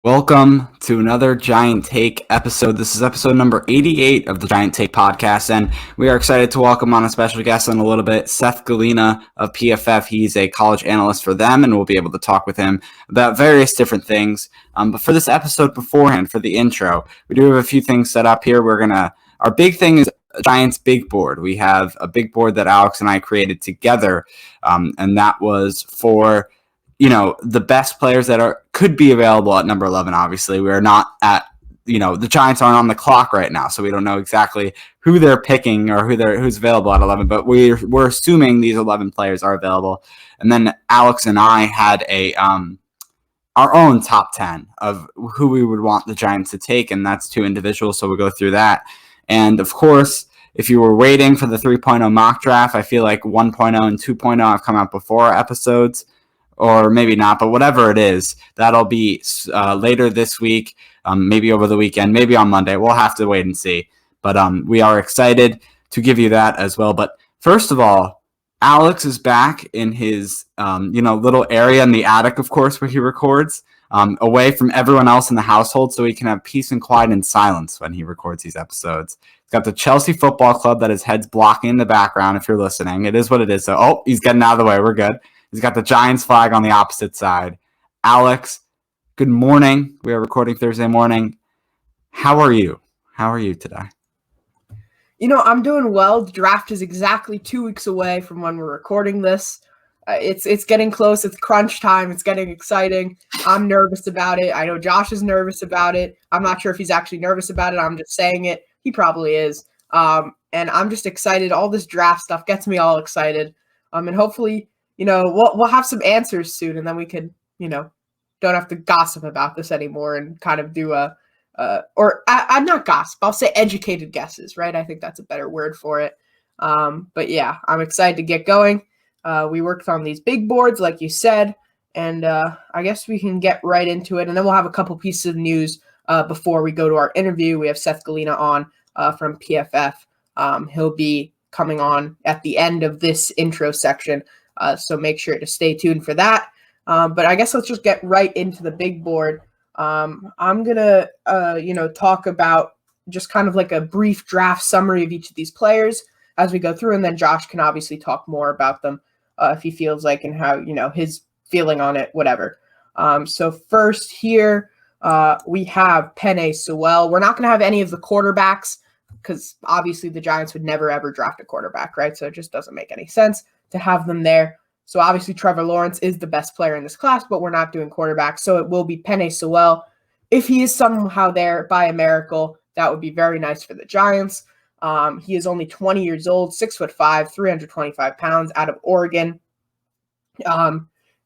Welcome to another Giant Take episode. This is episode number 88 of the Giant Take podcast, and we are excited to welcome on a special guest in a little bit, Seth Galina of PFF. He's a college analyst for them, and we'll be able to talk with him about various different things. But for this episode beforehand, for the intro, we do have a few things set up here. Our big thing is Giants big board. We have a big board that Alex and I created together, and that was for the best players that could be available at number 11. Obviously, we are not at, the Giants aren't on the clock right now, so we don't know exactly who they're picking or who's available at 11, but we're assuming these 11 players are available. And then Alex and I had our own top 10 of who we would want the Giants to take, and that's two individuals, so we'll go through that. And of course, if you were waiting for the 3.0 mock draft, I feel like 1.0 and 2.0 have come out before our episodes, or maybe not, but whatever it is, that'll be later this week, maybe over the weekend, maybe on Monday. We'll have to wait and see. But we are excited to give you that as well. But first of all, Alex is back in his little area in the attic, of course, where he records, away from everyone else in the household, so he can have peace and quiet and silence when he records these episodes. He's got the Chelsea Football Club that his head's blocking in the background if you're listening. It is what it is. So, he's getting out of the way. We're good. He's got the Giants flag on the opposite side. Alex, good morning. We are recording Thursday morning. How are you? How are you today? I'm doing well. The draft is exactly 2 weeks away from when we're recording this. It's getting close. It's crunch time. It's getting exciting. I'm nervous about it. I know Josh is nervous about it. I'm not sure if he's actually nervous about it. I'm just saying it. He probably is. And I'm just excited. All this draft stuff gets me all excited. And hopefully, we'll have some answers soon, and then we could, don't have to gossip about this anymore and kind of do I'm not gossip. I'll say educated guesses, right? I think that's a better word for it. But yeah, I'm excited to get going. We worked on these big boards, like you said, and I guess we can get right into it. And then we'll have a couple pieces of news before we go to our interview. We have Seth Galina on from PFF. He'll be coming on at the end of this intro section. So make sure to stay tuned for that. But I guess let's just get right into the big board. I'm going to, talk about just kind of like a brief draft summary of each of these players as we go through. And then Josh can obviously talk more about them if he feels like, and how, his feeling on it, whatever. So first here we have Penei Sewell. We're not going to have any of the quarterbacks because obviously the Giants would never, ever draft a quarterback, right? So it just doesn't make any sense to have them there. So obviously Trevor Lawrence is the best player in this class, but we're not doing quarterbacks. So it will be Penei Sewell. If he is somehow there by a miracle, that would be very nice for the Giants. He is only 20 years old, 6'5", 325 pounds, out of Oregon.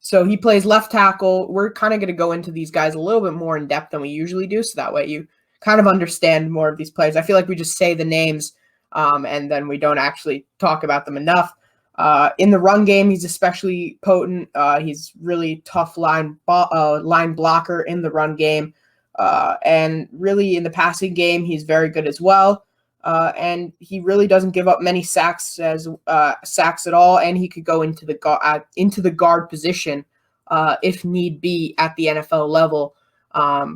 So he plays left tackle. We're kind of going to go into these guys a little bit more in depth than we usually do. So that way you kind of understand more of these players. I feel like we just say the names and then we don't actually talk about them enough. In the run game, he's especially potent. He's really tough line blocker in the run game. And really in the passing game, he's very good as well. And he really doesn't give up many sacks at all. And he could go into the guard position if need be at the NFL level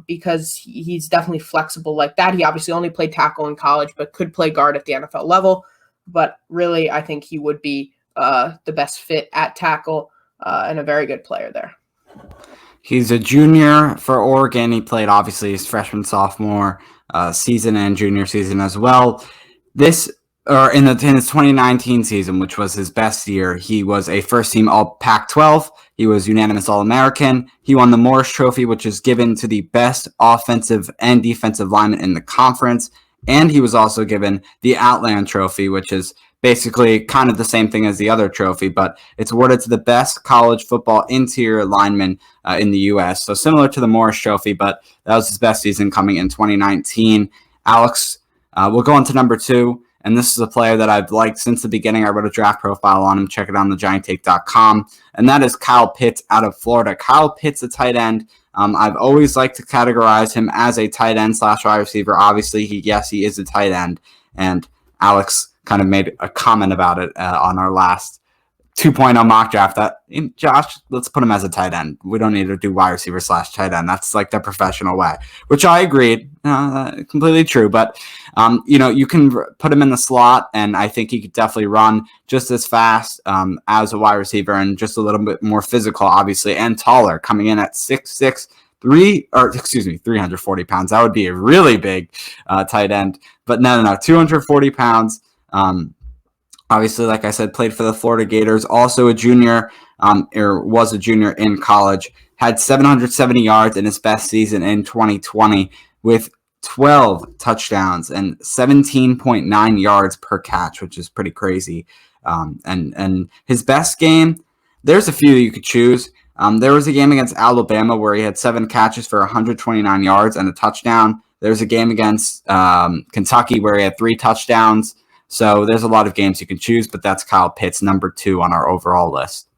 because he's definitely flexible like that. He obviously only played tackle in college, but could play guard at the NFL level. But really, I think he would be the best fit at tackle and a very good player there. He's a junior for Oregon. He played obviously his freshman, sophomore season and junior season as well. In his 2019 season, which was his best year, he was a first-team All Pac-12. He was unanimous All-American. He won the Morris Trophy, which is given to the best offensive and defensive lineman in the conference. And he was also given the Outland Trophy, which is basically kind of the same thing as the other trophy, but it's awarded to the best college football interior lineman in the U.S. So similar to the Morris Trophy, but that was his best season coming in 2019. Alex, we'll go on to number 2, and this is a player that I've liked since the beginning. I wrote a draft profile on him. Check it out on thegianttake.com, and that is Kyle Pitts out of Florida. Kyle Pitts, a tight end. I've always liked to categorize him as a tight end / wide receiver. Obviously, he is a tight end, and Alex kind of made a comment about it on our last 2.0 mock draft that Josh, let's put him as a tight end. We don't need to do wide receiver / tight end. That's like the professional way, which I agreed. Completely true. But, you can put him in the slot, and I think he could definitely run just as fast as a wide receiver and just a little bit more physical, obviously, and taller, coming in at 6'6", 340 pounds. That would be a really big tight end. But no, 240 pounds. Obviously, like I said, played for the Florida Gators, also a junior, or was a junior in college, had 770 yards in his best season in 2020 with 12 touchdowns and 17.9 yards per catch, which is pretty crazy. And his best game, there's a few you could choose. There was a game against Alabama where he had 7 catches for 129 yards and a touchdown. There's a game against Kentucky where he had 3 touchdowns. So there's a lot of games you can choose, but that's Kyle Pitts, number 2 on our overall list.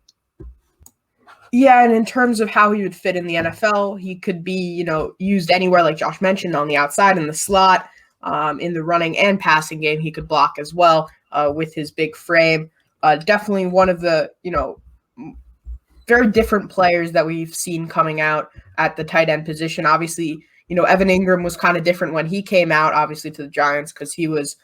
Yeah, and in terms of how he would fit in the NFL, he could be, used anywhere, like Josh mentioned, on the outside, in the slot, in the running and passing game. He could block as well with his big frame. Definitely one of the, very different players that we've seen coming out at the tight end position. Obviously, Evan Ingram was kind of different when he came out, obviously, to the Giants, because he was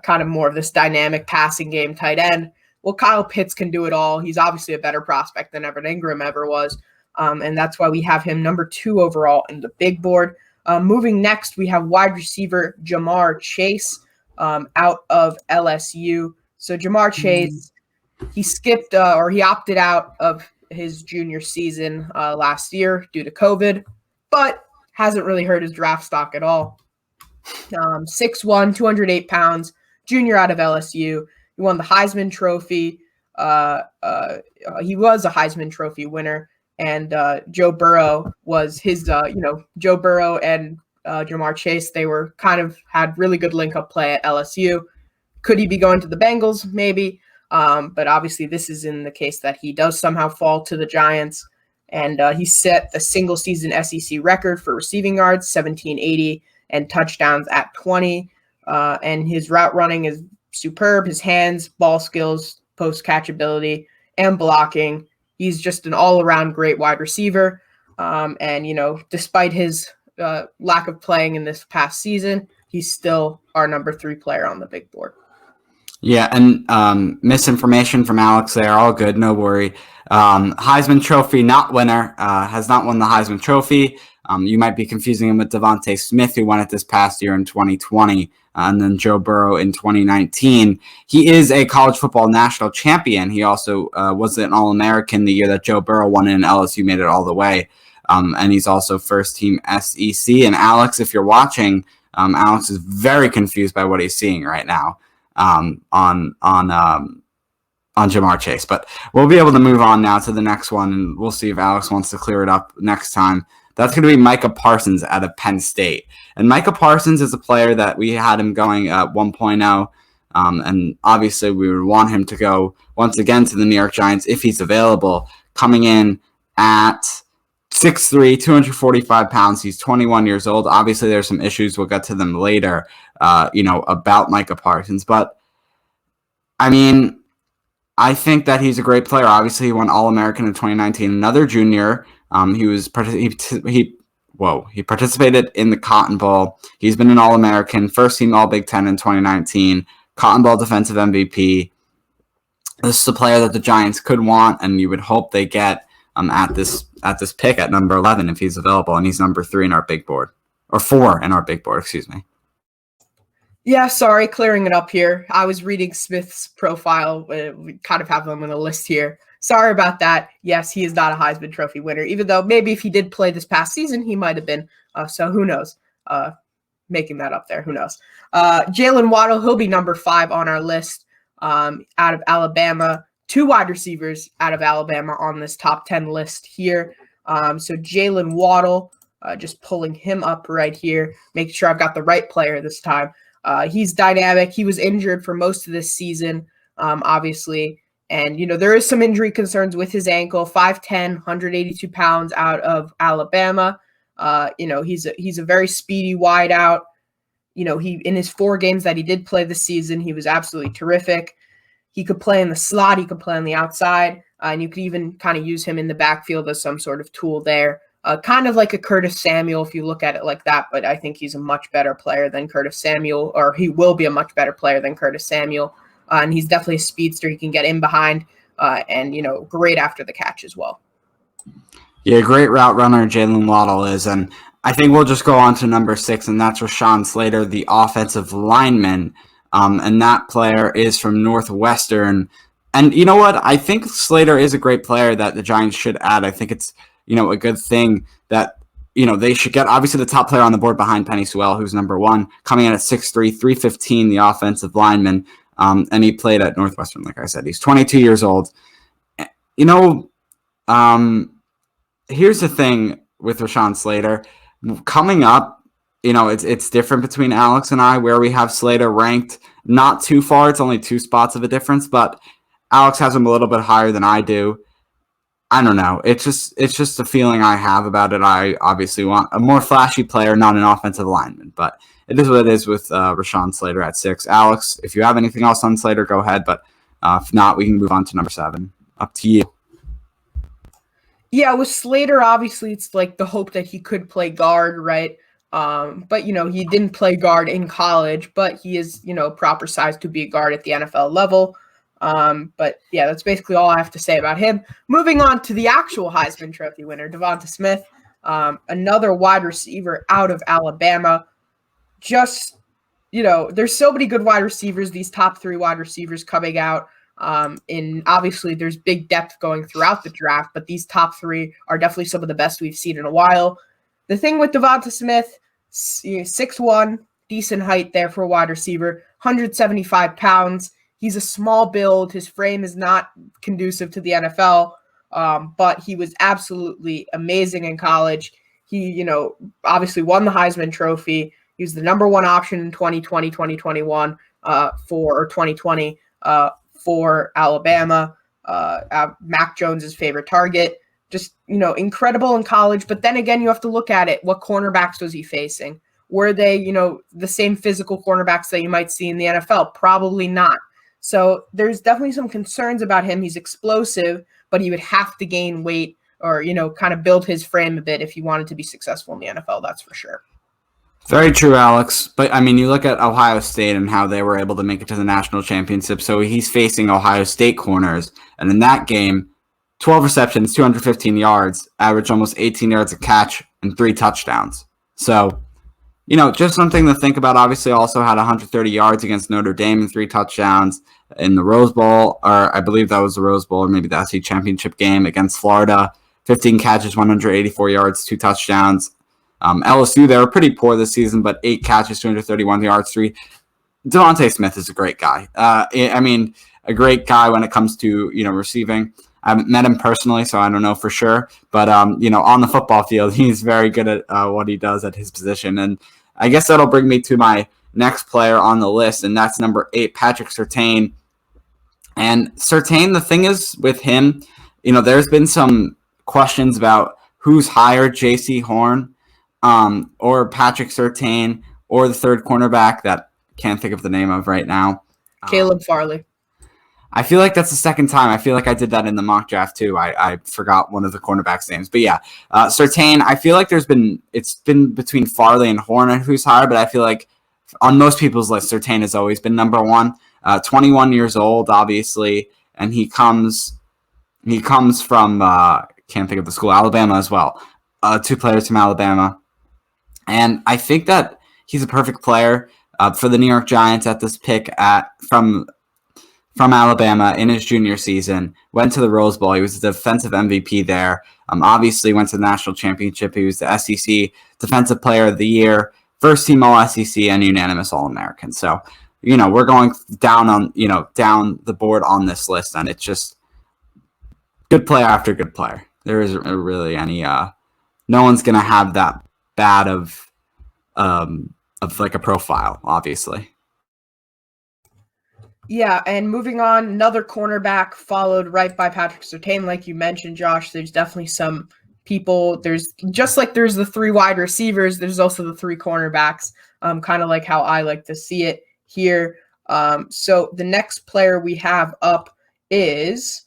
kind of more of this dynamic passing game tight end. Well, Kyle Pitts can do it all. He's obviously a better prospect than Evan Ingram ever was. And that's why we have him number 2 overall in the big board. Moving next, we have wide receiver Jamar Chase out of LSU. So Jamar Chase, he skipped or he opted out of his junior season last year due to COVID, but hasn't really hurt his draft stock at all. 6'1", 208 pounds, junior out of LSU. He won the Heisman Trophy. He was a Heisman Trophy winner, and Joe Burrow was his, Joe Burrow and Jamar Chase, they were had really good link-up play at LSU. Could he be going to the Bengals? Maybe. But obviously this is in the case that he does somehow fall to the Giants, and he set the single-season SEC record for receiving yards, 1,780, and touchdowns at 20. And his route running is superb. His hands, ball skills, post-catch ability, and blocking. He's just an all-around great wide receiver. And, despite his lack of playing in this past season, he's still our number 3 player on the big board. Yeah, and misinformation from Alex there. All good, no worry. Heisman Trophy not winner, has not won the Heisman Trophy. You might be confusing him with Devonta Smith, who won it this past year in 2020, and then Joe Burrow in 2019. He is a college football national champion. He also was an All-American the year that Joe Burrow won it, and LSU made it all the way. And he's also first-team SEC. And Alex, if you're watching, Alex is very confused by what he's seeing right now on Jamar Chase. But we'll be able to move on now to the next one, and we'll see if Alex wants to clear it up next time. That's going to be Micah Parsons out of Penn State. And Micah Parsons is a player that we had him going at 1.0. And obviously we would want him to go once again to the New York Giants if he's available, coming in at 6'3", 245 pounds. He's 21 years old. Obviously there's some issues. We'll get to them later, about Micah Parsons. But, I mean, I think that he's a great player. Obviously he won All-American in 2019. Another junior. He participated in the Cotton Bowl. He's been an All-American, first-team All-Big Ten in 2019, Cotton Bowl defensive MVP. This is a player that the Giants could want, and you would hope they get at this pick at number 11 if he's available, and he's number 3 in our big board, or 4 in our big board, excuse me. Yeah, sorry, clearing it up here. I was reading Smith's profile. We kind of have him on a list here. Sorry about that. Yes, he is not a Heisman Trophy winner, even though maybe if he did play this past season, he might have been. So who knows? Making that up there. Who knows? Jaylen Waddle, he'll be number 5 on our list out of Alabama. 2 wide receivers out of Alabama on this top 10 list here. So Jaylen Waddle, just pulling him up right here, making sure I've got the right player this time. He's dynamic. He was injured for most of this season, obviously. And, there is some injury concerns with his ankle. 5'10", 182 pounds out of Alabama. He's a very speedy wideout. He in his 4 games that he did play this season, he was absolutely terrific. He could play in the slot. He could play on the outside. And you could even kind of use him in the backfield as some sort of tool there. Kind of like a Curtis Samuel if you look at it like that, but I think he's a much better player than Curtis Samuel, or he will be a much better player than Curtis Samuel. And he's definitely a speedster. He can get in behind and, great after the catch as well. Yeah, great route runner Jaylen Waddle is. And I think we'll just go on to number 6, and that's Rashawn Slater, the offensive lineman. And that player is from Northwestern. And you know what? I think Slater is a great player that the Giants should add. I think it's, a good thing that, they should get obviously the top player on the board behind Penei Sewell, who's number 1, coming in at 6'3", 315, the offensive lineman. And he played at Northwestern, like I said. He's 22 years old. Here's the thing with Rashawn Slater. Coming up, it's different between Alex and I, where we have Slater ranked not too far. It's only 2 spots of a difference, but Alex has him a little bit higher than I do. I don't know. It's just a feeling I have about it. I obviously want a more flashy player, not an offensive lineman, but it is what it is with Rashawn Slater at 6. Alex, if you have anything else on Slater, go ahead. But if not, we can move on to number 7. Up to you. Yeah, with Slater, obviously, it's like the hope that he could play guard, right? But, he didn't play guard in college, but he is, proper size to be a guard at the NFL level. But yeah, that's basically all I have to say about him. Moving on to the actual Heisman Trophy winner, Devonta Smith, another wide receiver out of Alabama. Just, there's so many good wide receivers, these top 3 wide receivers coming out. And obviously there's big depth going throughout the draft, but these top 3 are definitely some of the best we've seen in a while. The thing with Devonta Smith, 6'1", decent height there for a wide receiver, 175 pounds. He's a small build. His frame is not conducive to the NFL, but he was absolutely amazing in college. He, obviously won the Heisman Trophy. He was the number 1 option in 2020, 2021 or 2020 for Alabama. Mac Jones's favorite target. Just, incredible in college. But then again, you have to look at it. What cornerbacks was he facing? Were they, the same physical cornerbacks that you might see in the NFL? Probably not. So there's definitely some concerns about him. He's explosive, but he would have to gain weight or, kind of build his frame a bit if he wanted to be successful in the NFL. That's for sure. Very true, Alex. But, you look at Ohio State and how they were able to make it to the national championship. So he's facing Ohio State corners. And in that game, 12 receptions, 215 yards, average almost 18 yards a catch, and 3 touchdowns. So, just something to think about. Obviously, also had 130 yards against Notre Dame and 3 touchdowns in the Rose Bowl, or I believe that was the Rose Bowl, or maybe the SEC championship game against Florida. 15 catches, 184 yards, 2 touchdowns. LSU, they were pretty poor this season, but 8 catches, 231 yards, 3. Devonta Smith is a great guy. A great guy when it comes to, receiving. I haven't met him personally, so I don't know for sure. But, on the football field, he's very good at what he does at his position. And I guess that'll bring me to my next player on the list, and that's number 8, Patrick Surtain. And Surtain, the thing is with him, there's been some questions about who's higher, J.C. Horn or Patrick Surtain or the third cornerback that I can't think of the name of right now. Caleb Farley. I feel like that's the second time. I feel like I did that in the mock draft too. I forgot one of the cornerbacks' names. But yeah, Surtain, I feel like it's been between Farley and Horn who's higher, but I feel like on most people's list, Surtain has always been number 1. 21 years old, obviously, and he comes from can't think of the school, Alabama as well. 2 players from Alabama. And I think that he's a perfect player for the New York Giants at this pick from Alabama in his junior season. Went to the Rose Bowl. He was the defensive MVP there. Obviously went to the national championship. He was the SEC Defensive Player of the Year, first team All SEC, and unanimous All American. So, we're going down the board on this list, and it's just good player after good player. There isn't really any. No one's gonna have that bad of like a profile, obviously. Yeah, and moving on, another cornerback followed right by Patrick Surtain, like you mentioned, Josh. There's definitely some people. There's just like there's the 3 wide receivers. There's also the 3 cornerbacks. Kind of like how I like to see it here. So the next player we have up is,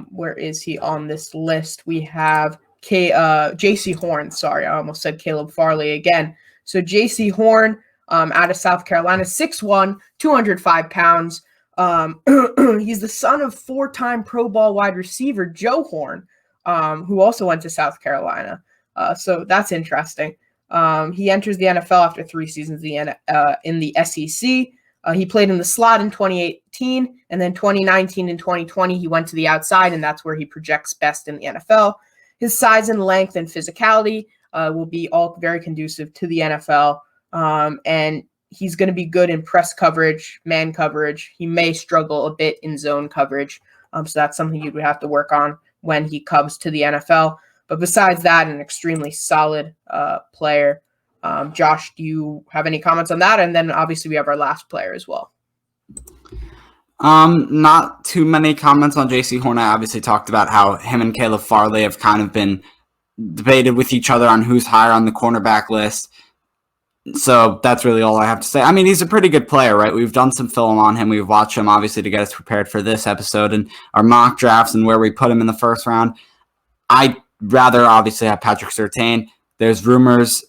where is he on this list? We have J.C. Horn. Sorry, I almost said Caleb Farley again. So J.C. Horn, out of South Carolina, 6'1", 205 pounds. He's the son of 4-time Pro Bowl wide receiver Joe Horn, who also went to South Carolina. So that's interesting. He enters the NFL after 3 seasons in the SEC. He played in the slot in 2018, and then 2019 and 2020, he went to the outside, and that's where he projects best in the NFL. His size and length and physicality will be all very conducive to the NFL, and he's going to be good in press coverage, man coverage. He may struggle a bit in zone coverage, so that's something you would have to work on when he comes to the NFL. But besides that, an extremely solid player. Josh, do you have any comments on that? And then obviously we have our last player as well. Not too many comments on J.C. Horn. I obviously talked about how him and Caleb Farley have kind of been debated with each other on who's higher on the cornerback list. So that's really all I have to say. I mean, he's a pretty good player, right? We've done some film on him. We've watched him, obviously, to get us prepared for this episode and our mock drafts and where we put him in the first round. I'd rather obviously have Patrick Surtain. There's there's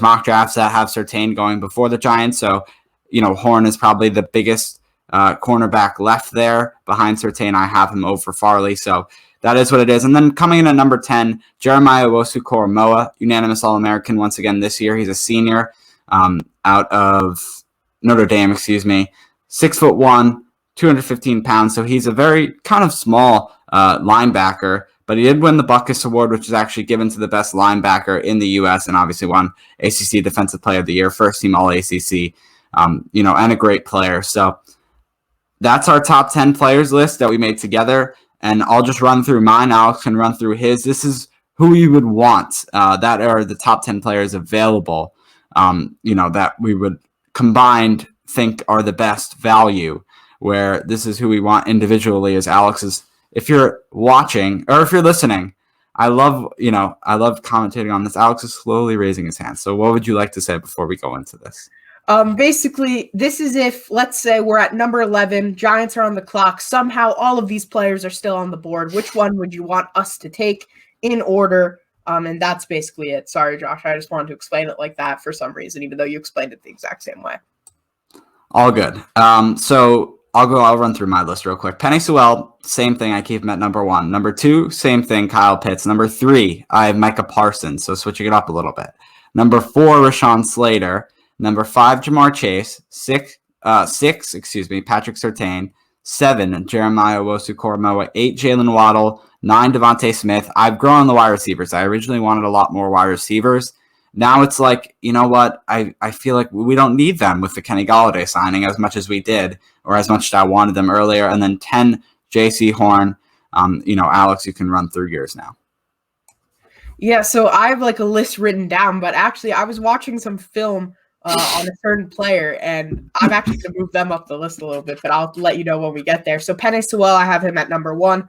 mock drafts that have Surtain going before the Giants. So, Horn is probably the biggest cornerback left there. Behind Surtain, I have him over Farley. So that is what it is. And then coming in at number 10, Jeremiah Owusu-Koramoah, unanimous All-American once again this year. He's a senior out of Notre Dame, 6'1", 215 pounds. So he's a very kind of small linebacker. But he did win the Butkus Award, which is actually given to the best linebacker in the U.S. and obviously won ACC Defensive Player of the Year, first team All-ACC, and a great player. So that's our top 10 players list that we made together. And I'll just run through mine. Alex can run through his. This is who you would want that are the top 10 players available, that we would combined think are the best value, where this is who we want individually as Alex's. If you're watching or if you're listening, I love commentating on this. Alex is slowly raising his hand. So what would you like to say before we go into this? Basically, this is if, let's say we're at number 11, Giants are on the clock. Somehow all of these players are still on the board. Which one would you want us to take in order? And that's basically it. Sorry, Josh. I just wanted to explain it like that for some reason, even though you explained it the exact same way. All good. So I'll run through my list real quick. Penei Sewell, same thing. I keep him at number 1. Number 2, same thing. Kyle Pitts. Number 3, I have Micah Parsons. So switching it up a little bit. Number 4, Rashawn Slater. Number 5, Jamar Chase. 6, Patrick Surtain. 7, Jeremiah Owusu-Koramoah. 8, Jaylen Waddle. 9, Devonta Smith. I've grown on the wide receivers. I originally wanted a lot more wide receivers. Now it's like, you know what? I feel like we don't need them with the Kenny Golladay signing as much as we did, or as much as I wanted them earlier. And then 10, J.C. Horn. Alex, you can run through yours now. Yeah, so I have like a list written down, but actually I was watching some film on a certain player, and I'm actually going to move them up the list a little bit, but I'll let you know when we get there. So Penei Sewell, I have him at number 1.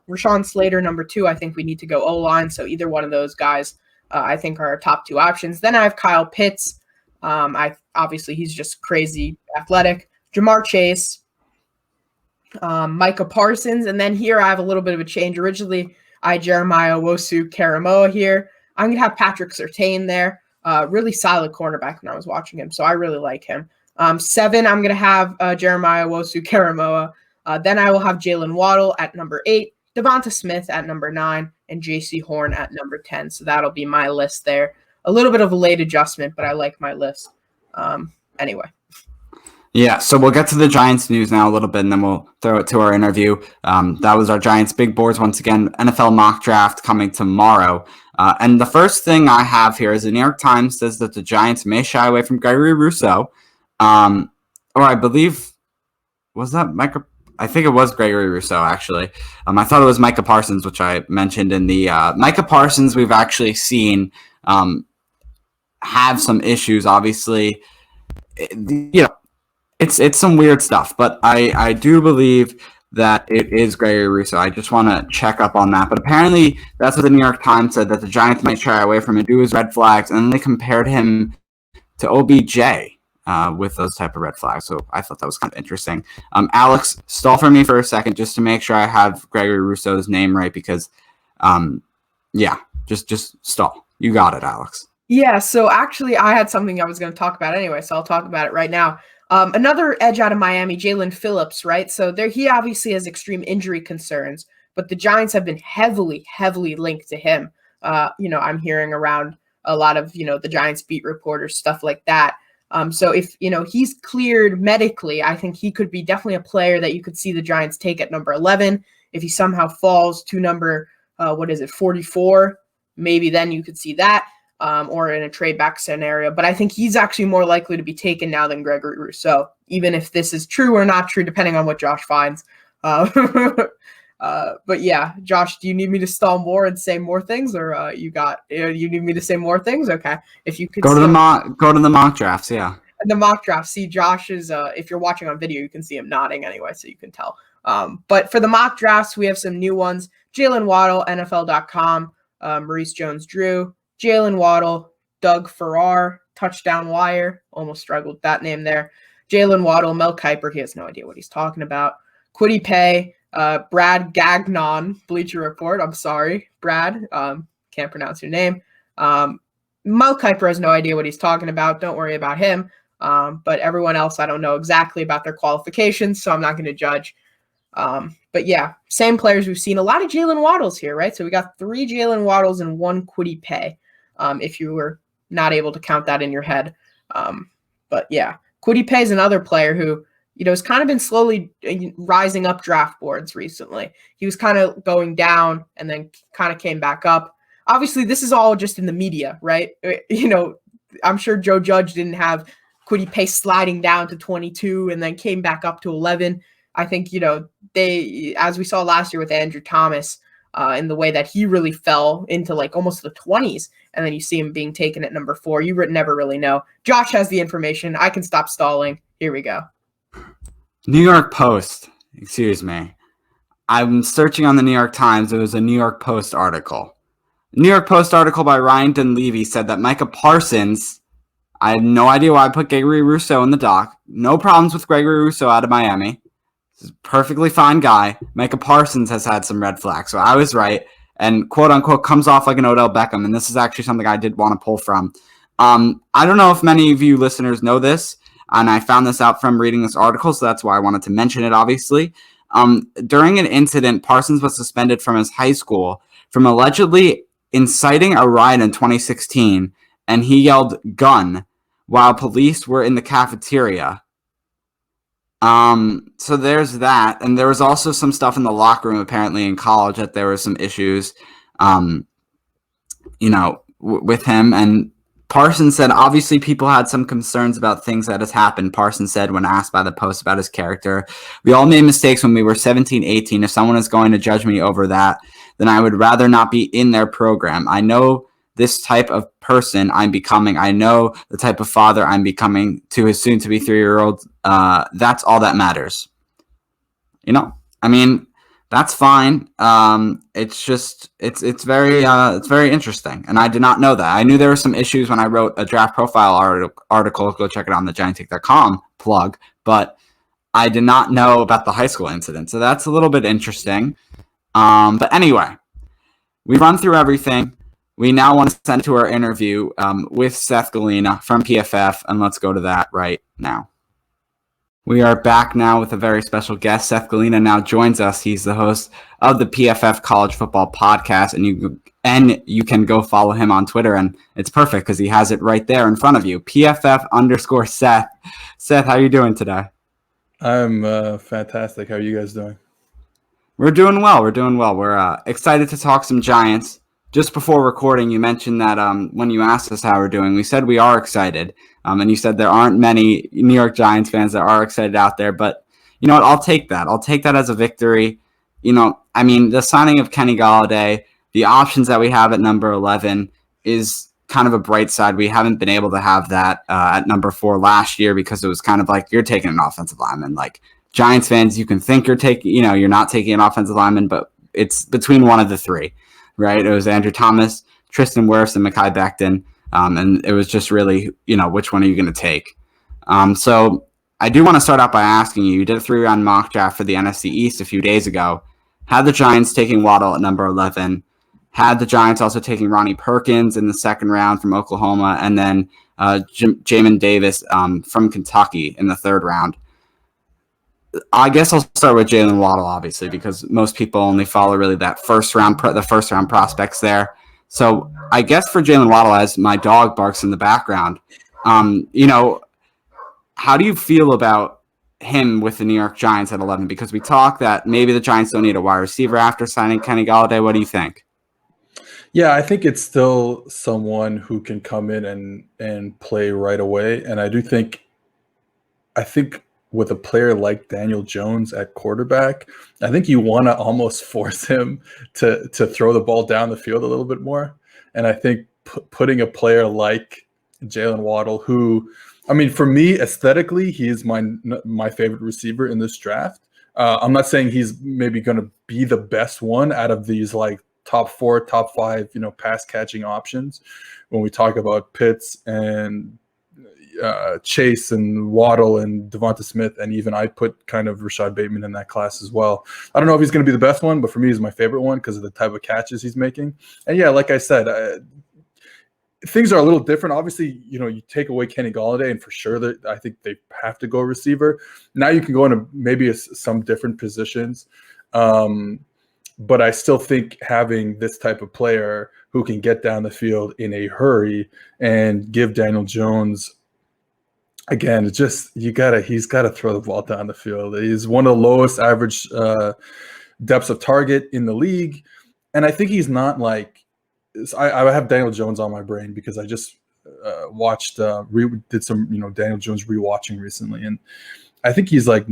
Rashawn Slater, number 2. I think we need to go O-line, so either one of those guys I think are our top 2 options. Then I have Kyle Pitts. Obviously he's just crazy athletic. Jamar Chase, Micah Parsons, and then here I have a little bit of a change. Originally, I had Jeremiah Owusu-Koramoah here. I'm going to have Patrick Surtain there. Really solid cornerback when I was watching him, so I really like him. 7, I'm going to have Jeremiah Owusu-Koramoah. Then I will have Jaylen Waddle at number 8, Devonta Smith at number 9, and J.C. Horn at number 10. So that'll be my list there. A little bit of a late adjustment, but I like my list. Anyway. Yeah, so we'll get to the Giants news now a little bit, and then we'll throw it to our interview. That was our Giants big boards once again. NFL mock draft coming tomorrow. And the first thing I have here is the New York Times says that the Giants may shy away from Gregory Rousseau. Or I believe, was that Micah? I think it was Gregory Rousseau, actually. I thought it was Micah Parsons, which I mentioned in the Micah Parsons. We've actually seen have some issues. Obviously, it's some weird stuff, but I do believe that it is Gregory Rousseau. I just want to check up on that. But apparently, that's what the New York Times said, that the Giants might shy away from it, do his red flags, and then they compared him to OBJ. with those type of red flags. So I thought that was kind of interesting. Alex, stall for me for a second just to make sure I have Gregory Rousseau's name right because, just stall. You got it, Alex. Yeah, so actually I had something I was going to talk about anyway, so I'll talk about it right now. Another edge out of Miami, Jalen Phillips, right? So he obviously has extreme injury concerns, but the Giants have been heavily linked to him. I'm hearing around a lot of, the Giants beat reporters, stuff like that. So if, he's cleared medically, I think he could be definitely a player that you could see the Giants take at number 11. If he somehow falls to number, 44, maybe then you could see that. Or in a trade back scenario. But I think he's actually more likely to be taken now than Gregory Rousseau, even if this is true or not true, depending on what Josh finds. But yeah, Josh, do you need me to stall more and say more things, or you need me to say more things? Okay, if you could go to the mock drafts, yeah. The mock draft. See, Josh is if you're watching on video, you can see him nodding anyway, so you can tell. But for the mock drafts, we have some new ones. Jaylen Waddle, NFL.com, Maurice Jones-Drew, Jaylen Waddle, Doug Farrar, Touchdown Wire, almost struggled with that name there. Jaylen Waddle, Mel Kiper, he has no idea what he's talking about. Kwity Paye, Brad Gagnon, Bleacher Report, I'm sorry, Brad, can't pronounce your name. Mel Kiper has no idea what he's talking about, don't worry about him. But everyone else, I don't know exactly about their qualifications, so I'm not going to judge. But yeah, same players we've seen. A lot of Jaylen Waddles here, right? So we got 3 Jaylen Waddles and 1 Kwity Paye. If you were not able to count that in your head. But yeah, Kwity Paye is another player who, has kind of been slowly rising up draft boards recently. He was kind of going down and then kind of came back up. Obviously, this is all just in the media, right? I'm sure Joe Judge didn't have Kwity Paye sliding down to 22 and then came back up to 11. I think, they, as we saw last year with Andrew Thomas, in the way that he really fell into like almost the 20s. And then you see him being taken at number 4. You never really know. Josh has the information. I can stop stalling. Here we go. New York Post. Excuse me. I'm searching on the New York Times. It was a New York Post article. A New York Post article by Ryan Dunleavy said that Micah Parsons, I have no idea why I put Gregory Rousseau in the doc. No problems with Gregory Rousseau out of Miami. He's a perfectly fine guy. Micah Parsons has had some red flags. So I was right. And quote unquote comes off like an Odell Beckham. And this is actually something I did want to pull from. I don't know if many of you listeners know this, and I found this out from reading this article, so that's why I wanted to mention it, obviously. During an incident, Parsons was suspended from his high school from allegedly inciting a riot in 2016, and he yelled "gun" while police were in the cafeteria. So there's that. And there was also some stuff in the locker room, apparently in college, that there were some issues, with him. And Parsons said, obviously people had some concerns about things that has happened. Parsons said when asked by the Post about his character, "We all made mistakes when we were 17, 18. If someone is going to judge me over that, then I would rather not be in their program. I know this type of person I'm becoming. I know the type of father I'm becoming to his soon-to-be 3-year-old. That's all that matters." That's fine. It's just it's very interesting, and I did not know that. I knew there were some issues when I wrote a draft profile article. Go check it out on the GiantTake.com plug, but I did not know about the high school incident, so that's a little bit interesting. But anyway, we run through everything. We now want to send to our interview with Seth Galina from PFF, and let's go to that right now. We are back now with a very special guest. Seth Galina now joins us. He's the host of the PFF College Football Podcast, and you can go follow him on Twitter, and it's perfect because he has it right there in front of you. PFF_Seth. Seth, how are you doing today? I'm fantastic. How are you guys doing? We're doing well. We're excited to talk some Giants. Just before recording, you mentioned that when you asked us how we're doing, we said we are excited. And you said there aren't many New York Giants fans that are excited out there. But you know what? I'll take that. I'll take that as a victory. The signing of Kenny Golladay, the options that we have at number 11 is kind of a bright side. We haven't been able to have that at number 4 last year because it was kind of like you're taking an offensive lineman. Like Giants fans, you can think you're not taking an offensive lineman, but it's between one of the 3. Right, it was Andrew Thomas, Tristan Wirfs, and Mekhi Becton, and it was just really, which one are you going to take? So I do want to start out by asking you did a 3-round mock draft for the NFC East a few days ago. Had the Giants taking Waddle at number 11. Had the Giants also taking Ronnie Perkins in the second round from Oklahoma, and then Jamin Davis from Kentucky in the third round. I guess I'll start with Jaylen Waddle, obviously, because most people only follow really the first round prospects there. So I guess for Jaylen Waddle, as my dog barks in the background, how do you feel about him with the New York Giants at 11? Because we talk that maybe the Giants don't need a wide receiver after signing Kenny Golladay. What do you think? Yeah, I think it's still someone who can come in and play right away. And I think with a player like Daniel Jones at quarterback, I think you want to almost force him to throw the ball down the field a little bit more. And I think putting a player like Jaylen Waddle, who, I mean, for me, aesthetically, he is my favorite receiver in this draft. I'm not saying he's maybe going to be the best one out of these like top 4, top 5, pass catching options. When we talk about Pitts and Chase and Waddle and Devonta Smith, and even I put kind of Rashad Bateman in that class as well. I don't know if he's going to be the best one, but for me, he's my favorite one because of the type of catches he's making. And yeah, like I said, things are a little different. Obviously, you take away Kenny Golladay, and for sure that I think they have to go receiver. Now you can go into maybe some different positions. But I still think having this type of player who can get down the field in a hurry and give Daniel Jones, again, it's just he's got to throw the ball down the field. He's one of the lowest average depths of target in the league, and I think he's not like I have Daniel Jones on my brain because I just watched did some Daniel Jones rewatching recently, and I think he's like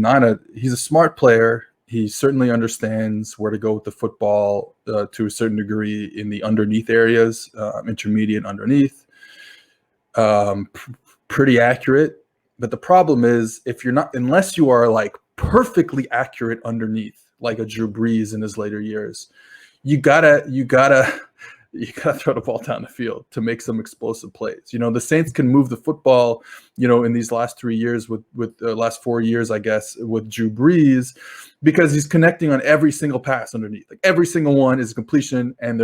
he's a smart player. He certainly understands where to go with the football to a certain degree in the underneath areas, intermediate underneath. Pretty accurate. But the problem is unless you are like perfectly accurate underneath, like a Drew Brees in his later years, you gotta throw the ball down the field to make some explosive plays. The Saints can move the football, in these last 3 years with last 4 years, I guess, with Drew Brees, because he's connecting on every single pass underneath. Like every single one is a completion, and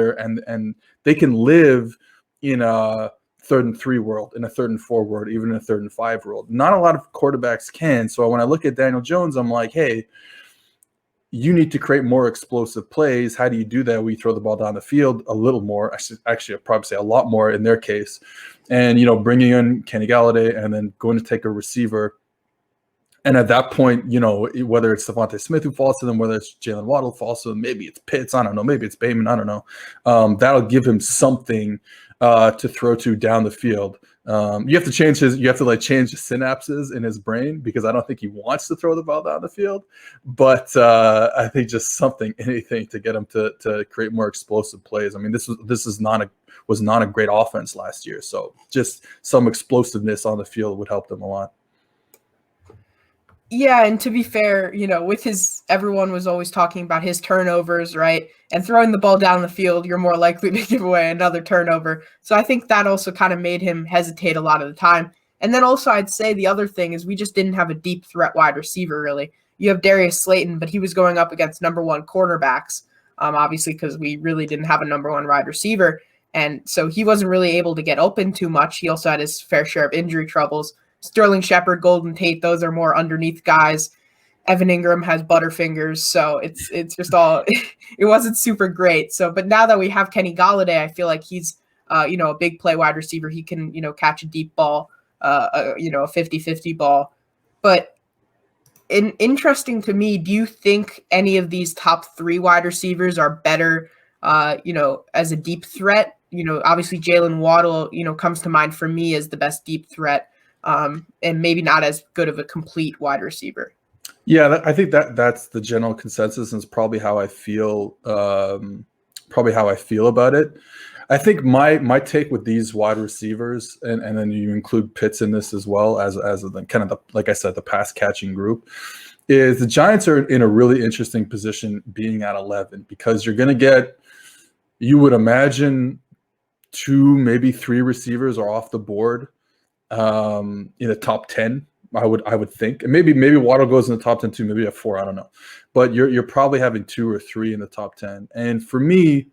they can live in a 3rd and 3 world, in a 3rd and 4 world, even in a 3rd and 5 world. Not a lot of quarterbacks can. So when I look at Daniel Jones, I'm like, hey, you need to create more explosive plays. How do you do that? We throw the ball down the field a little more. I'd probably say a lot more in their case. And, bringing in Kenny Golladay and then going to take a receiver. And at that point, whether it's Devonta Smith who falls to them, whether it's Jaylen Waddle falls to them, maybe it's Pitts, I don't know. Maybe it's Bateman, I don't know. That'll give him something to throw to down the field. You have to change the synapses in his brain, because I don't think he wants to throw the ball down the field, but I think just anything to get him to create more explosive plays. I mean, this was not a great offense last year, so just some explosiveness on the field would help them a lot. Yeah, and to be fair, with everyone was always talking about his turnovers, right? And throwing the ball down the field, you're more likely to give away another turnover. So I think that also kind of made him hesitate a lot of the time. And then also I'd say the other thing is we just didn't have a deep threat wide receiver, really. You have Darius Slayton, but he was going up against number 1 cornerbacks, obviously, because we really didn't have a number 1 wide receiver. And so he wasn't really able to get open too much. He also had his fair share of injury troubles. Sterling Shepard, Golden Tate, those are more underneath guys. Evan Ingram has butterfingers, so it's just all it wasn't super great. So, but now that we have Kenny Golladay, I feel like he's a big play wide receiver. He can catch a deep ball, a 50-50 ball. But interesting to me, do you think any of these top 3 wide receivers are better as a deep threat? Obviously Jaylen Waddle comes to mind for me as the best deep threat. And maybe not as good of a complete wide receiver. Yeah, I think that's the general consensus, and it's probably how I feel. About it. I think my take with these wide receivers, and then you include Pitts in this as well as like I said, the pass catching group, is the Giants are in a really interesting position being at 11, because you're going to get, you would imagine, 2, maybe 3 receivers are off the board in the top 10 I would think, and maybe Waddle goes in the top 10 too, maybe at 4, I don't know, but you're probably having 2 or 3 in the top 10. And for me,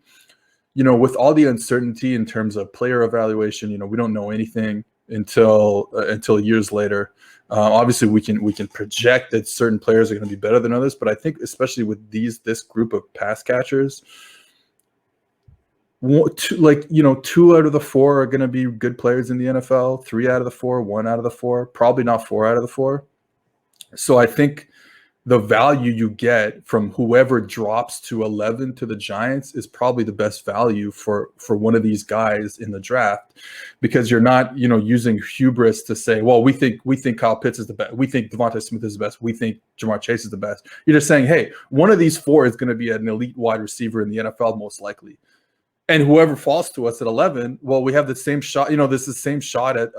with all the uncertainty in terms of player evaluation, we don't know anything until years later. Obviously, we can project that certain players are going to be better than others, but I think especially with this group of pass catchers, 2 out of the 4 are going to be good players in the NFL. 3 out of the 4, 1 out of the 4, probably not 4 out of the 4. So I think the value you get from whoever drops to 11 to the Giants is probably the best value for one of these guys in the draft, because you're not, using hubris to say, well, we think Kyle Pitts is the best. We think Devonta Smith is the best. We think Jamar Chase is the best. You're just saying, hey, one of these 4 is going to be an elite wide receiver in the NFL, most likely. And whoever falls to us at 11, well, we have the same shot. This is the same shot that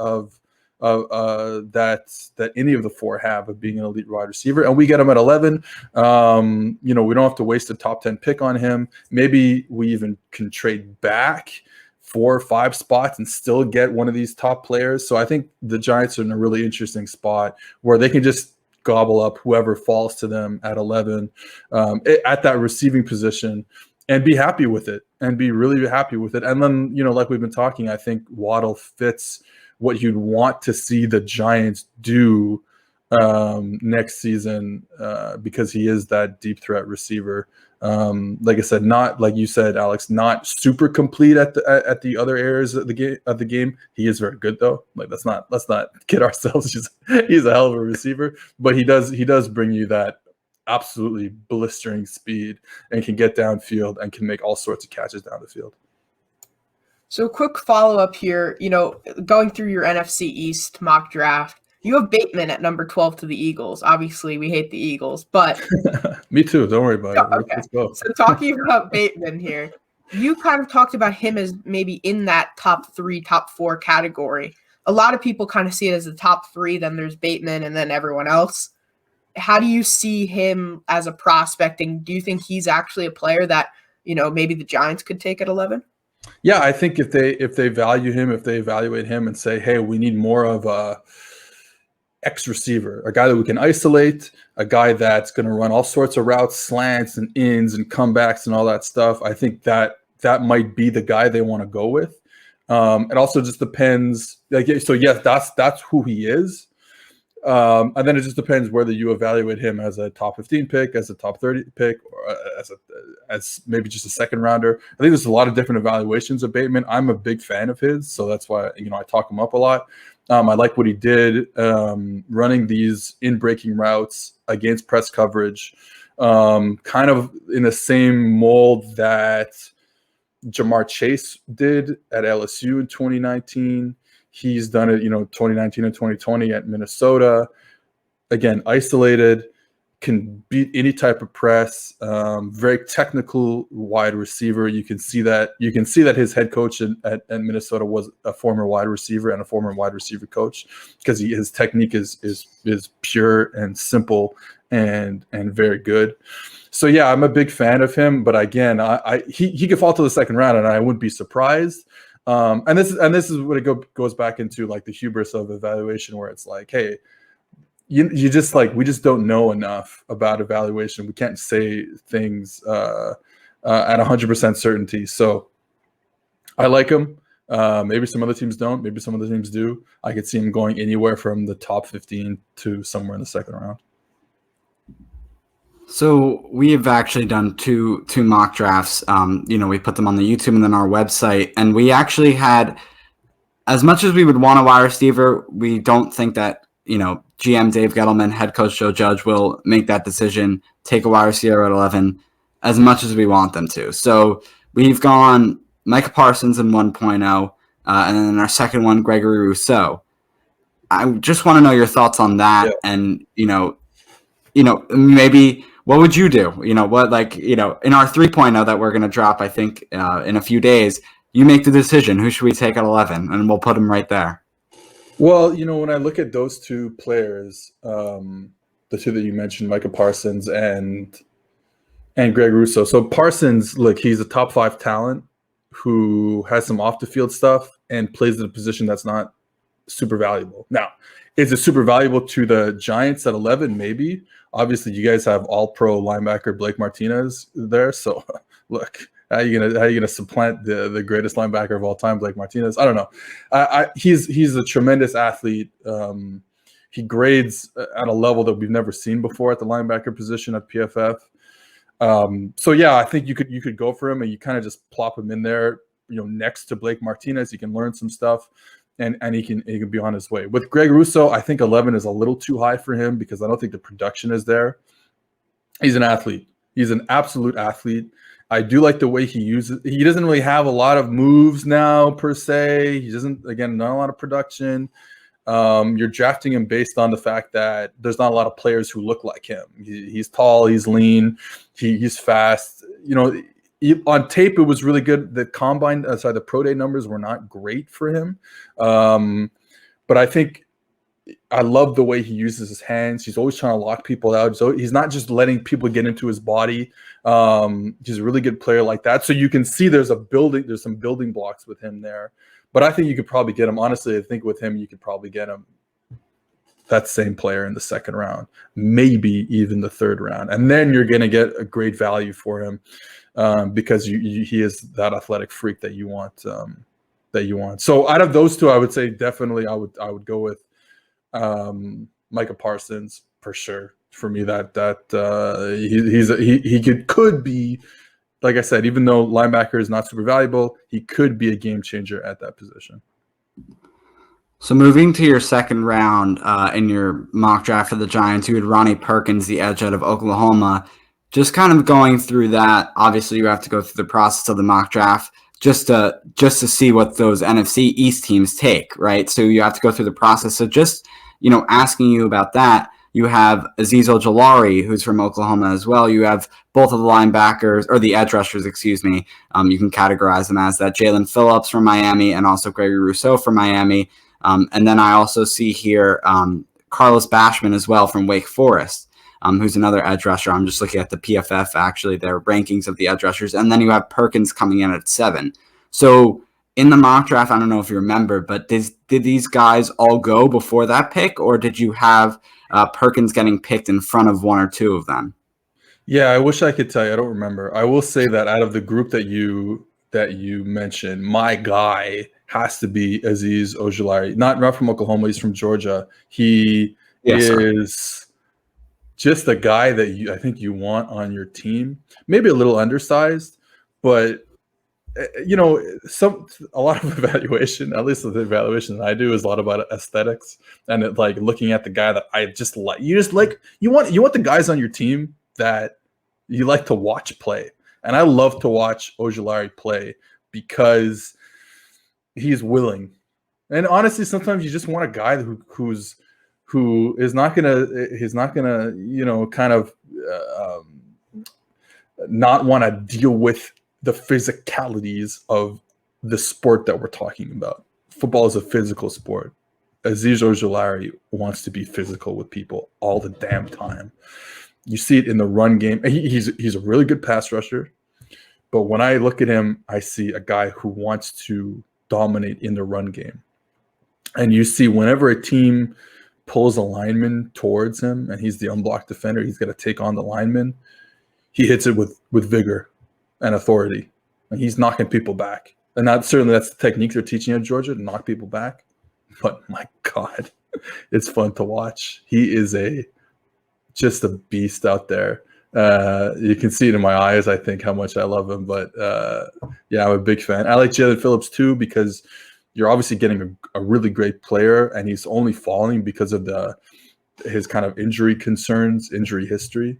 any of the 4 have of being an elite wide receiver, and we get him at 11. We don't have to waste a top 10 pick on him. Maybe we even can trade back 4 or 5 spots and still get one of these top players. So I think the Giants are in a really interesting spot where they can just gobble up whoever falls to them at 11 at that receiving position, and be happy with it, and be really happy with it. And then, like we've been talking, I think Waddle fits what you'd want to see the Giants do next season, because he is that deep threat receiver. Like I said, not like you said, Alex, not super complete at the other areas of the game. He is very good though. Like let's not kid ourselves. He's a hell of a receiver, but he does bring you that absolutely blistering speed, and can get downfield and can make all sorts of catches down the field. So quick follow-up here, going through your NFC East mock draft, you have Bateman at number 12 to the Eagles. Obviously, we hate the Eagles, but... Me too. Don't worry about it. Okay. Let's go. So talking about Bateman here, you kind of talked about him as maybe in that top 3, top 4 category. A lot of people kind of see it as the top 3, then there's Bateman, and then everyone else. How do you see him as a prospect, and do you think he's actually a player that, maybe the Giants could take at 11? Yeah, I think if they value him, if they evaluate him and say, hey, we need more of a X receiver, a guy that we can isolate, a guy that's going to run all sorts of routes, slants and ins and comebacks and all that stuff, I think that might be the guy they want to go with. It also just depends. So yes, that's who he is. And then it just depends whether you evaluate him as a top 15 pick, as a top 30 pick, or as maybe just a second rounder. I think there's a lot of different evaluations of Bateman. I'm a big fan of his, so that's why I talk him up a lot. I like what he did running these in-breaking routes against press coverage, kind of in the same mold that Jamar Chase did at LSU in 2019. He's done it, 2019 and 2020 at Minnesota. Again, isolated, can beat any type of press. Very technical wide receiver. You can see that his head coach at Minnesota was a former wide receiver and a former wide receiver coach, because his technique is pure and simple and very good. So yeah, I'm a big fan of him. But again, he could fall to the second round, and I wouldn't be surprised. And this is what it goes back into, like the hubris of evaluation, where it's like, hey, you just we just don't know enough about evaluation. We can't say things at 100% certainty. So I like him. Maybe some other teams don't. Maybe some other teams do. I could see him going anywhere from the top 15 to somewhere in the second round. So we have actually done two mock drafts. We put them on the YouTube and then our website, and we actually had, as much as we would want a wide receiver, we don't think that GM Dave Gettleman, head coach Joe Judge will make that decision, take a wide receiver at 11, as much as we want them to. So we've gone Micah Parsons in 1.0, and then in our second one, Gregory Rousseau. I just want to know your thoughts on that, and maybe. What would you do? In our 3.0 that we're going to drop, I think, in a few days, you make the decision. Who should we take at 11? And we'll put them right there. Well, when I look at those two players, the two that you mentioned, Micah Parsons and Greg Rousseau. So Parsons, look, he's a top 5 talent who has some off the field stuff and plays in a position that's not super valuable. Now, is it super valuable to the Giants at 11? Maybe. Obviously, you guys have all-pro linebacker Blake Martinez there. So, look, how are you gonna supplant the greatest linebacker of all time, Blake Martinez? I don't know. He's a tremendous athlete. He grades at a level that we've never seen before at the linebacker position at PFF. So yeah, I think you could go for him, and you kind of just plop him in there, next to Blake Martinez. He can learn some stuff, and he can be on his way. With Greg Rousseau, I think 11 is a little too high for him because I don't think the production is there. He's an athlete. He's an absolute athlete. I do like the way he uses. He doesn't really have a lot of moves now per se. He doesn't, again, not a lot of production. You're drafting him based on the fact that there's not a lot of players who look like him. He's tall, he's lean, he's fast. On tape, it was really good. The pro day numbers were not great for him. But I think I love the way he uses his hands. He's always trying to lock people out. So he's not just letting people get into his body. He's a really good player like that. So you can see there's some building blocks with him there. But I think you could probably get him. Honestly, I think with him, you could probably get him that same player in the second round, maybe even the third round. And then you're going to get a great value for him because he is that athletic freak that you want. So out of those two, I would say definitely I would go with Micah Parsons for sure. For me, he could be. Like I said, even though linebacker is not super valuable, he could be a game changer at that position. So moving to your second round in your mock draft for the Giants, you had Ronnie Perkins, the edge out of Oklahoma. Just kind of going through that, obviously you have to go through the process of the mock draft just to see what those NFC East teams take, right? So you have to go through the process. So just, asking you about that, you have Azeez Ojulari, who's from Oklahoma as well. You have both of the linebackers, or the edge rushers, excuse me. You can categorize them as that. Jalen Phillips from Miami and also Gregory Rousseau from Miami. And then I also see here Carlos Basham as well from Wake Forest, who's another edge rusher. I'm just looking at the PFF, actually, their rankings of the edge rushers. And then you have Perkins coming in at 7. So in the mock draft, I don't know if you remember, but did these guys all go before that pick, or did you have Perkins getting picked in front of one or two of them? Yeah, I wish I could tell you. I don't remember. I will say that out of the group that you mentioned, my guy has to be Azeez Ojulari. Not from Oklahoma. He's from Georgia. He is just a guy that I think you want on your team. Maybe a little undersized, but a lot of evaluation, at least the evaluation that I do, is a lot about aesthetics and looking at the guy that I just like. You want the guys on your team that you like to watch play. And I love to watch Ojulari play because he's willing. And honestly, sometimes you just want a guy who is not gonna not want to deal with the physicalities of the sport that we're talking about. Football is a physical sport. Azeez Ojulari wants to be physical with people all the damn time. You see it in the run game. He's a really good pass rusher, but when I look at him, I see a guy who wants to dominate in the run game. And you see whenever a team pulls a lineman towards him and he's the unblocked defender, he's got to take on the lineman, he hits it with vigor and authority, and he's knocking people back. And that's the technique they're teaching at Georgia, to knock people back. But my God, it's fun to watch. He is just a beast out there. You can see it in my eyes, I think, how much I love him. But yeah, I'm a big fan. I like Jalen Phillips too, because you're obviously getting a really great player, and he's only falling because of his kind of injury history.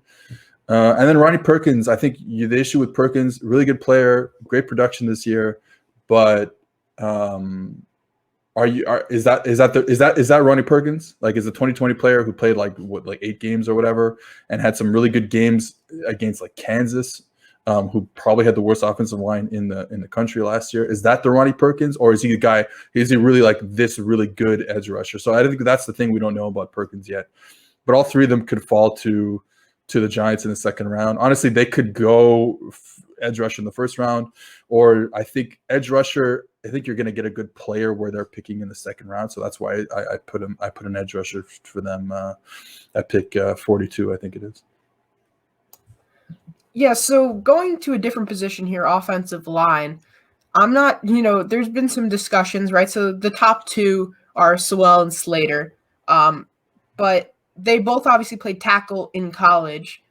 And then Ronnie Perkins, I think the issue with Perkins, really good player, great production this year, but is that Ronnie Perkins? Is a 2020 player who played 8 games or whatever, and had some really good games against Kansas, who probably had the worst offensive line in the country last year. Is that the Ronnie Perkins, or is he a guy? Is he really this really good edge rusher? So I think that's the thing we don't know about Perkins yet. But all three of them could fall to the Giants in the second round. Honestly, they could go edge rusher in the first round, or I think edge rusher think you're going to get a good player where they're picking in the second round. So that's why I put an edge rusher for them at pick 42, I think it is. Yeah, so going to a different position here, offensive line, I'm not, there's been some discussions, right? So the top two are Sewell and Slater, but they both obviously played tackle in college.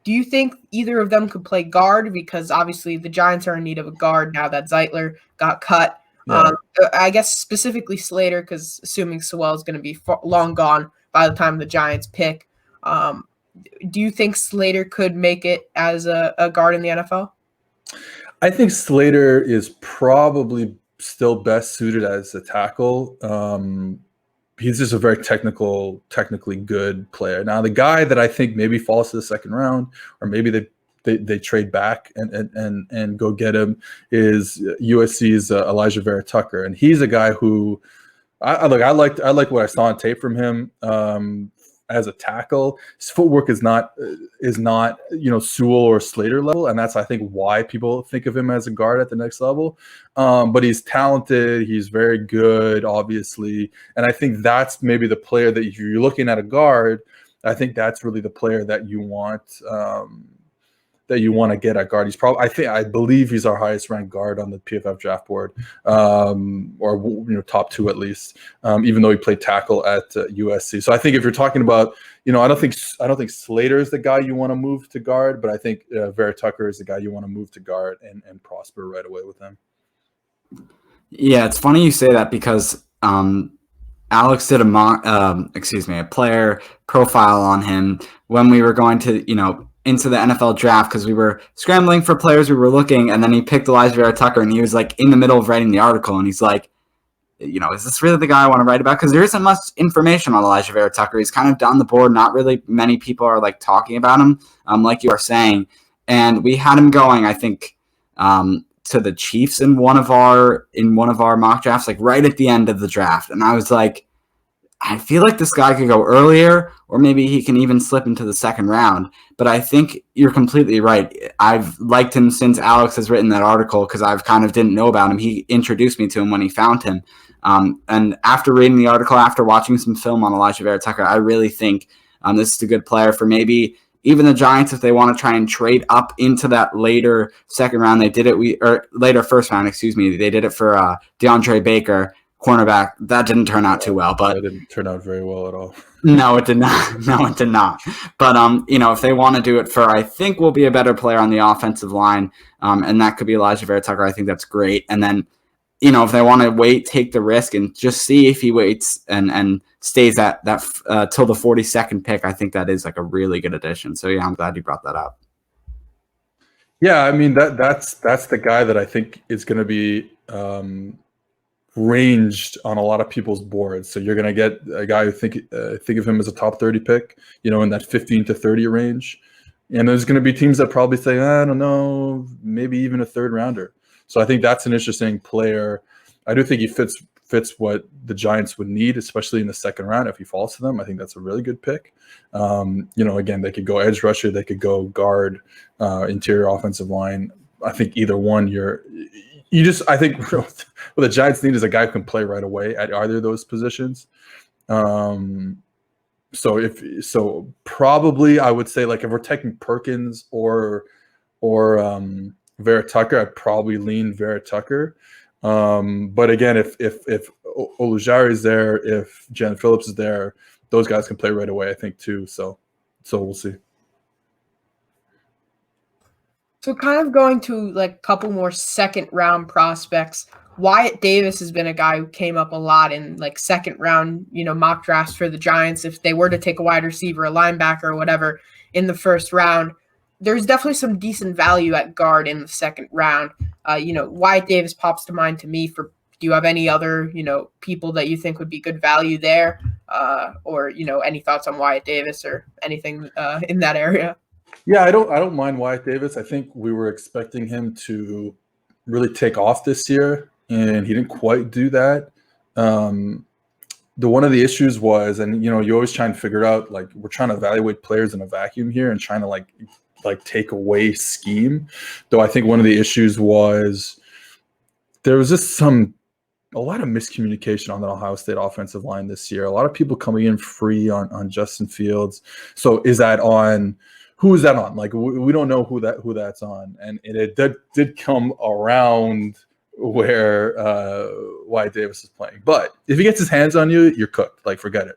Do you think either of them could play guard? Because obviously the Giants are in need of a guard now that Zeitler got cut. Yeah. I guess specifically Slater, because assuming Sewell is going to be long gone by the time the Giants pick. Do you think Slater could make it as a guard in the NFL? I think Slater is probably still best suited as a tackle. He's just a very technically good player. Now, the guy that I think maybe falls to the second round, or maybe they trade back and go get him, is USC's Elijah Vera Tucker, and he's a guy who I like what I saw on tape from him. As a tackle, his footwork is not Sewell or Slater level, and that's I think why people think of him as a guard at the next level. But he's talented, he's very good, obviously, and I think that's maybe the player that if you're looking at a guard, I think that's really the player that you want to get at guard. He's I believe he's our highest ranked guard on the PFF draft board, or top two at least. Even though he played tackle at USC. So I think if you're talking about, I don't think Slater is the guy you want to move to guard, but I think Vera Tucker is the guy you want to move to guard and prosper right away with him. Yeah, it's funny you say that because Alex did a player profile on him when we were going to, into the NFL draft, because we were scrambling for players, we were looking, and then he picked Elijah Vera Tucker, and he was like in the middle of writing the article, and he's like, is this really the guy I want to write about? Because there isn't much information on Elijah Vera Tucker. He's kind of down the board. Not really many people are like talking about him, like you are saying. And we had him going, I think, to the Chiefs in one of our mock drafts, like right at the end of the draft. And I was like, I feel like this guy could go earlier, or maybe he can even slip into the second round. But I think you're completely right. I've liked him since Alex has written that article because I've kind of didn't know about him. He introduced me to him when he found him. And after reading the article, after watching some film on Elijah Vera Tucker, I really think this is a good player for maybe even the Giants if they want to try and trade up into that later second round. They did it, later first round, excuse me. They did it for DeAndre Baker, cornerback. That didn't turn out too well, but it didn't turn out very well at all. No, it did not. No, it did not. But if they want to do it for, I think will be a better player on the offensive line, and that could be Elijah Vera Tucker. I think that's great. And then, if they want to wait, take the risk and just see if he waits and stays at that till the 42nd pick, I think that is like a really good addition. So yeah, I'm glad you brought that up. Yeah, I mean that's the guy that I think is going to be ranged on a lot of people's boards. So you're going to get a guy who think of him as a top 30 pick, in that 15 to 30 range. And there's going to be teams that probably say, I don't know, maybe even a third rounder. So I think that's an interesting player. I do think he fits what the Giants would need, especially in the second round. If he falls to them, I think that's a really good pick. Again, they could go edge rusher, they could go guard, interior offensive line. I think either one I think what the Giants need is a guy who can play right away at either of those positions. So probably I would say, like, if we're taking Perkins or Vera Tucker, I'd probably lean Vera Tucker. But again, if Oluwajari is there, if Jalen Phillips is there, those guys can play right away, I think, too. So we'll see. So kind of going to like a couple more second round prospects. Wyatt Davis has been a guy who came up a lot in like second round, mock drafts for the Giants. If they were to take a wide receiver, a linebacker, or whatever in the first round, there's definitely some decent value at guard in the second round. Wyatt Davis pops to mind to me. Do you have any other, people that you think would be good value there? Or any thoughts on Wyatt Davis or anything in that area? Yeah, I don't mind Wyatt Davis. I think we were expecting him to really take off this year, and he didn't quite do that. One of the issues was, and you always try and figure out, like, we're trying to evaluate players in a vacuum here and trying to like take away scheme. Though I think one of the issues was there was just some a lot of miscommunication on the Ohio State offensive line this year. A lot of people coming in free on Justin Fields. So is that on? Who is that on? Like we don't know who that's on. And it did come around where Wyatt Davis is playing. But if he gets his hands on you, you're cooked. Like forget it.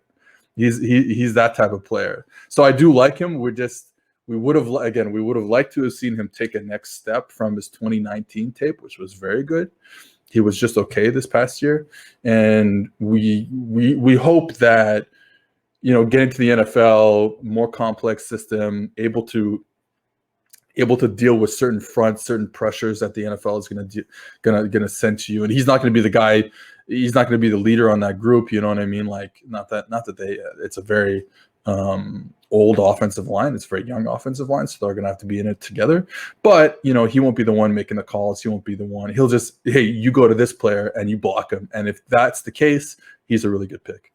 He's that type of player. So I do like him. We would have liked to have seen him take a next step from his 2019 tape, which was very good. He was just okay this past year, and we hope that getting to the NFL, more complex system, able to deal with certain fronts, certain pressures that the NFL is going to send to you, and he's not going to be the guy. He's not going to be the leader on that group. You know what I mean? Like not that they. It's a very old offensive line. It's a very young offensive line, so they're going to have to be in it together. But, he won't be the one making the calls. He won't be the one. He'll just, hey, you go to this player and you block him. And if that's the case, he's a really good pick.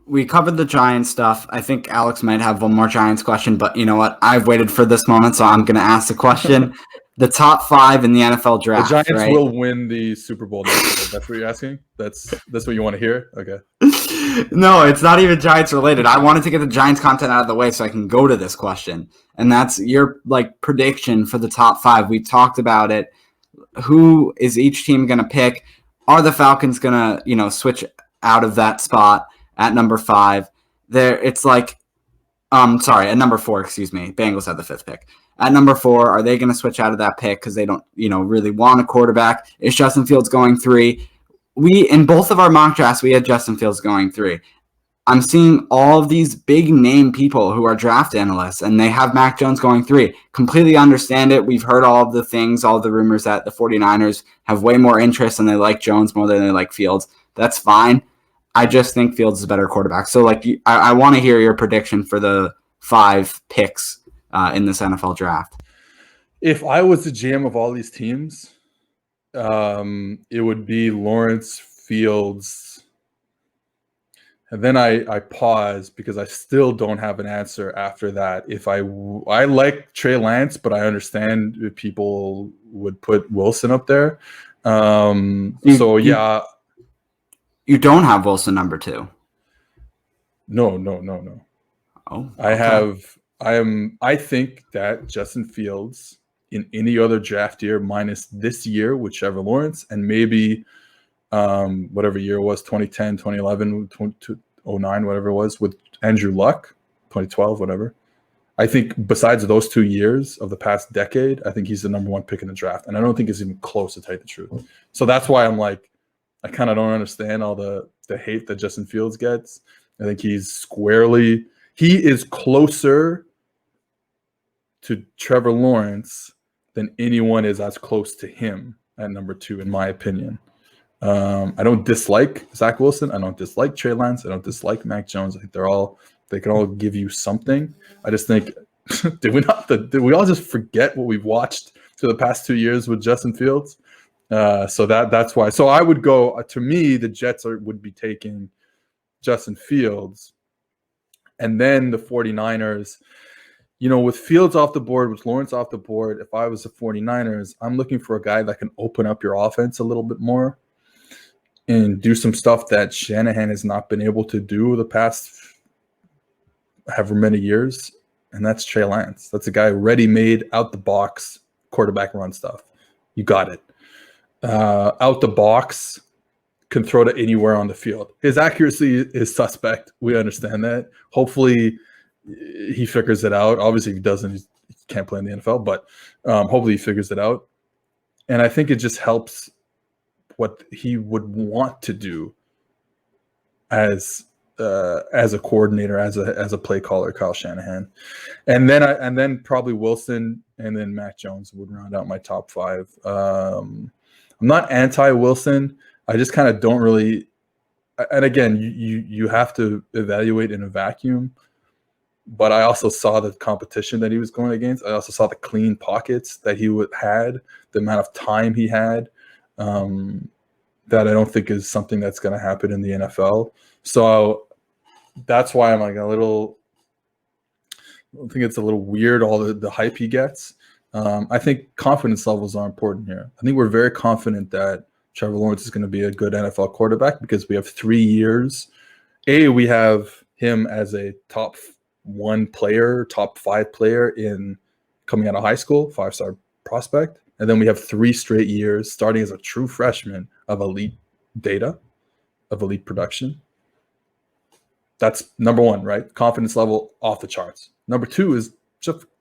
We covered the Giants stuff. I think Alex might have one more Giants question, but you know what? I've waited for this moment, so I'm going to ask the question. The top 5 in the NFL draft. The Giants right? will win the Super Bowl next year. That's what you're asking? That's what you want to hear? Okay. No, it's not even Giants related. I wanted to get the Giants content out of the way so I can go to this question. And that's your prediction for the top 5. We talked about it. Who is each team going to pick? Are the Falcons going to, switch out of that spot at number 5? At number 4, excuse me. Bengals had the 5th pick. At number 4, are they going to switch out of that pick because they don't, really want a quarterback? Is Justin Fields going 3? In both of our mock drafts, we had Justin Fields going 3. I'm seeing all of these big name people who are draft analysts, and they have Mac Jones going 3. Completely understand it. We've heard all of the things, all of the rumors that the 49ers have way more interest and they like Jones more than they like Fields. That's fine. I just think Fields is a better quarterback. So, I want to hear your prediction for the 5 picks in this NFL draft. If I was the GM of all these teams, it would be Lawrence, Fields, and then I pause because I still don't have an answer after that. If I like Trey Lance, but I understand if people would put Wilson up there. You don't have Wilson number 2. No. Oh, okay. I think that Justin Fields in any other draft year minus this year with Trevor Lawrence and maybe whatever year it was, 2010, 2011, 2009, whatever it was, with Andrew Luck, 2012, whatever. I think besides those 2 years of the past decade, I think he's the number 1 pick in the draft. And I don't think it's even close, to tell you the truth. So that's why I'm like, I kind of don't understand all the hate that Justin Fields gets. I think he is closer to Trevor Lawrence than anyone is as close to him at number 2, in my opinion. I don't dislike Zach Wilson. I don't dislike Trey Lance. I don't dislike Mac Jones. I think they can all give you something. I just think, did we all just forget what we've watched for the past 2 years with Justin Fields? So that's why. So I would go, to me, the Jets would be taking Justin Fields. And then the 49ers, with Fields off the board, with Lawrence off the board, if I was the 49ers, I'm looking for a guy that can open up your offense a little bit more and do some stuff that Shanahan has not been able to do the past however many years. And that's Trey Lance. That's a guy ready-made, out-the-box quarterback run stuff. You got it. Out the box, can throw to anywhere on the field. His accuracy is suspect. We understand that. Hopefully he figures it out. Obviously if he doesn't, he can't play in the NFL, but hopefully he figures it out. And I think it just helps what he would want to do as a coordinator, as a play caller, Kyle Shanahan. And then probably Wilson and then Mac Jones would round out my top 5. I'm not anti-Wilson. I just kind of don't really – and again, you have to evaluate in a vacuum. But I also saw the competition that he was going against. I also saw the clean pockets that he had, the amount of time he had, that I don't think is something that's going to happen in the NFL. So that's why I'm like I think it's a little weird, all the hype he gets. I think confidence levels are important here. I think we're very confident that Trevor Lawrence is going to be a good NFL quarterback because we have 3 years. We have him as a top 1 player, top 5 player in coming out of high school, 5-star prospect. And then we have 3 straight years starting as a true freshman of elite data, of elite production. That's number 1, right? Confidence level off the charts. Number 2 is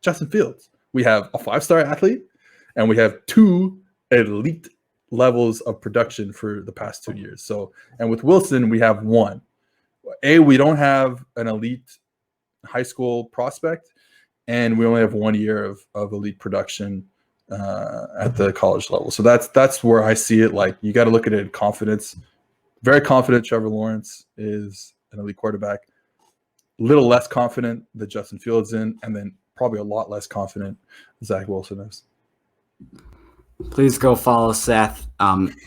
Justin Fields. We have a 5-star athlete, and we have 2 elite levels of production for the past 2 years. So, and with Wilson, we have 1. We don't have an elite high school prospect, and we only have 1 year of elite production at the college level. So that's where I see it. Like, you got to look at it in confidence. Very confident Trevor Lawrence is an elite quarterback. A little less confident that Justin Fields in, and then probably a lot less confident Zach Wilson is. Please go follow Seth,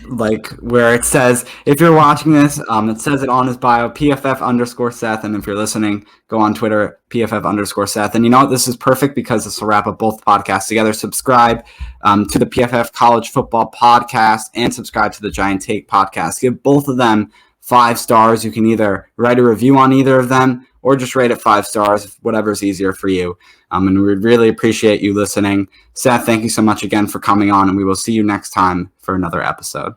like where it says, if you're watching this, it says it on his bio, PFF_Seth. And if you're listening, go on Twitter, PFF_Seth. And you know what? This is perfect because this will wrap up both podcasts together. Subscribe to the PFF College Football Podcast and subscribe to the Giant Take Podcast. Give both of them 5 stars. You can either write a review on either of them or just rate it 5 stars, whatever's easier for you. And we really appreciate you listening. Seth, thank you so much again for coming on, and we will see you next time for another episode.